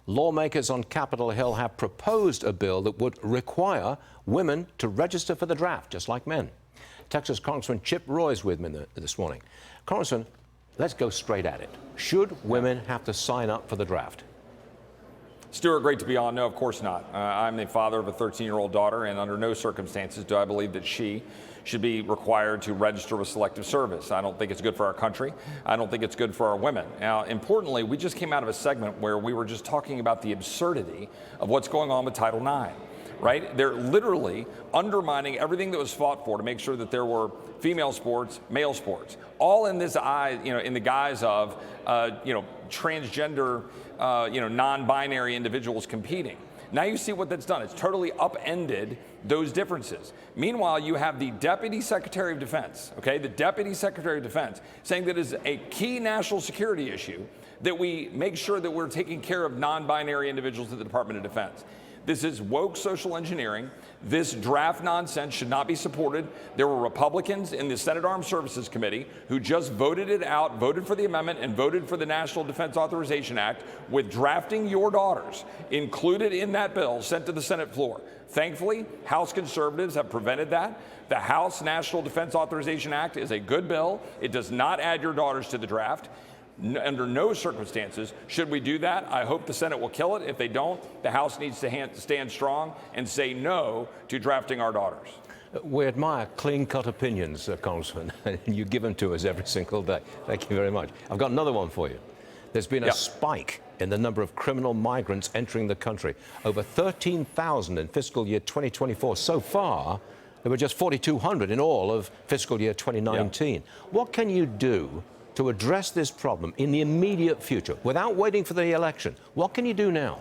Lawmakers on Capitol Hill have proposed a bill that would require women to register for the draft, just like men. Texas Congressman Chip Roy is with me this morning. Congressman, let's go straight at it. Should women have to sign up for the draft? Stuart, great to be on. No, of course not. I'm the father of a 13-year-old daughter, and under no circumstances do I believe that she should be required to register with Selective Service. I don't think it's good for our country. I don't think it's good for our women. Now, importantly, we just came out of a segment where we were just talking about the absurdity of what's going on with Title IX. Right? They're literally undermining everything that was fought for to make sure that there were female sports, male sports, all in this in the guise of, transgender, non-binary individuals competing. Now you see what that's done. It's totally upended those differences. Meanwhile, you have the Deputy Secretary of Defense, the Deputy Secretary of Defense, saying that is a key national security issue that we make sure that we're taking care of non-binary individuals at the Department of Defense. This is woke social engineering. This draft nonsense should not be supported. There were Republicans in the Senate Armed Services Committee who just voted it out, voted for the amendment, and voted for the National Defense Authorization Act with drafting your daughters included in that bill sent to the Senate floor. Thankfully, House conservatives have prevented that. The House National Defense Authorization Act is a good bill. It does not add your daughters to the draft. Under no circumstances should we do that. I hope the Senate will kill it. If they don't, the House needs to stand strong and say no to drafting our daughters. We admire clean-cut opinions, Congressman, and you give them to us every single day. Thank you very much. I've got another one for you. There's been a spike in the number of criminal migrants entering the country. Over 13,000 in fiscal year 2024. So far, there were just 4,200 in all of fiscal year 2019. What can you do to address this problem in the immediate future without waiting for the election? What can you do now?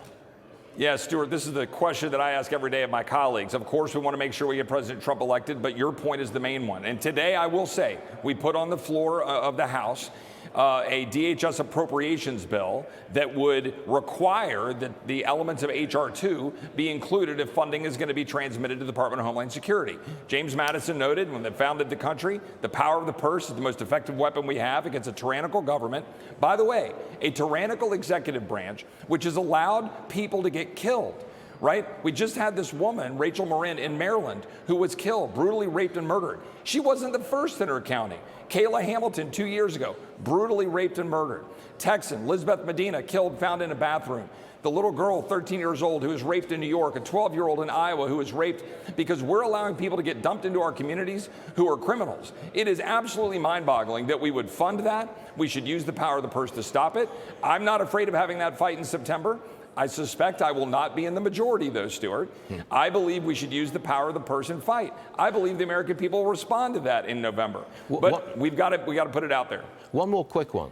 Yeah, Stuart, this is the question that I ask every day of my colleagues. Of course, we want to make sure we get President Trump elected, but your point is the main one. And today, I will say, we put on the floor of the House a DHS appropriations bill that would require that the elements of H.R. 2 be included if funding is going to be transmitted to the Department of Homeland Security. James Madison noted when they founded the country, the power of the purse is the most effective weapon we have against a tyrannical government. By the way, a tyrannical executive branch, which has allowed people to get killed. Right? We just had this woman, Rachel Marin, in Maryland, who was killed, brutally raped and murdered. She wasn't the first in her county. Kayla Hamilton, 2 years ago, brutally raped and murdered. Texan, Lizbeth Medina, killed, found in a bathroom. The little girl, 13 years old, who was raped in New York, a 12-year-old in Iowa who was raped because we're allowing people to get dumped into our communities who are criminals. It is absolutely mind-boggling that we would fund that. We should use the power of the purse to stop it. I'm not afraid of having that fight in September. I suspect I will not be in the majority, though, Stuart. I believe we should use the power of the purse and fight. I believe the American people will respond to that in November. But we got to put it out there. One more quick one.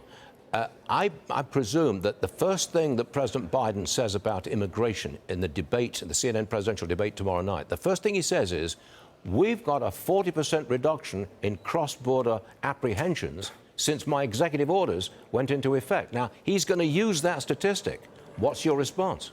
I presume that the first thing that President Biden says about immigration in the debate, the CNN presidential debate tomorrow night, the first thing he says is, we've got a 40% reduction in cross-border apprehensions since my executive orders went into effect. Now, he's going to use that statistic. What's your response?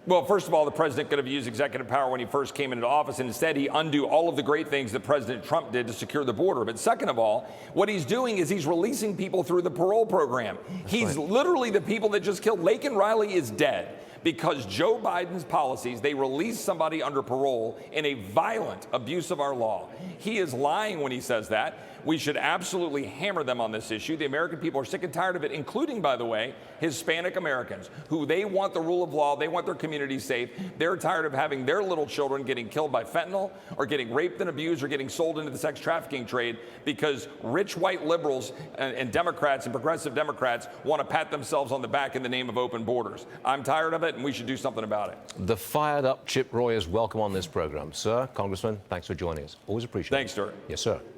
Well, first of all, the president could have used executive power when he first came into office, and instead he undid all of the great things that President Trump did to secure the border. But second of all, what he's doing is he's releasing people through the parole program. He's literally the people that just killed. Laken Riley is dead because Joe Biden's policies, they released somebody under parole in a violent abuse of our law. He is lying when he says that. We should absolutely hammer them on this issue. The American people are sick and tired of it, including, by the way, Hispanic Americans, who they want the rule of law. They want their communities safe. They're tired of having their little children getting killed by fentanyl or getting raped and abused or getting sold into the sex trafficking trade because rich white liberals and Democrats and progressive Democrats want to pat themselves on the back in the name of open borders. I'm tired of it, and we should do something about it. The fired-up Chip Roy is welcome on this program. Sir, Congressman, thanks for joining us. Always appreciate it. Thanks, Stuart. Yes, sir.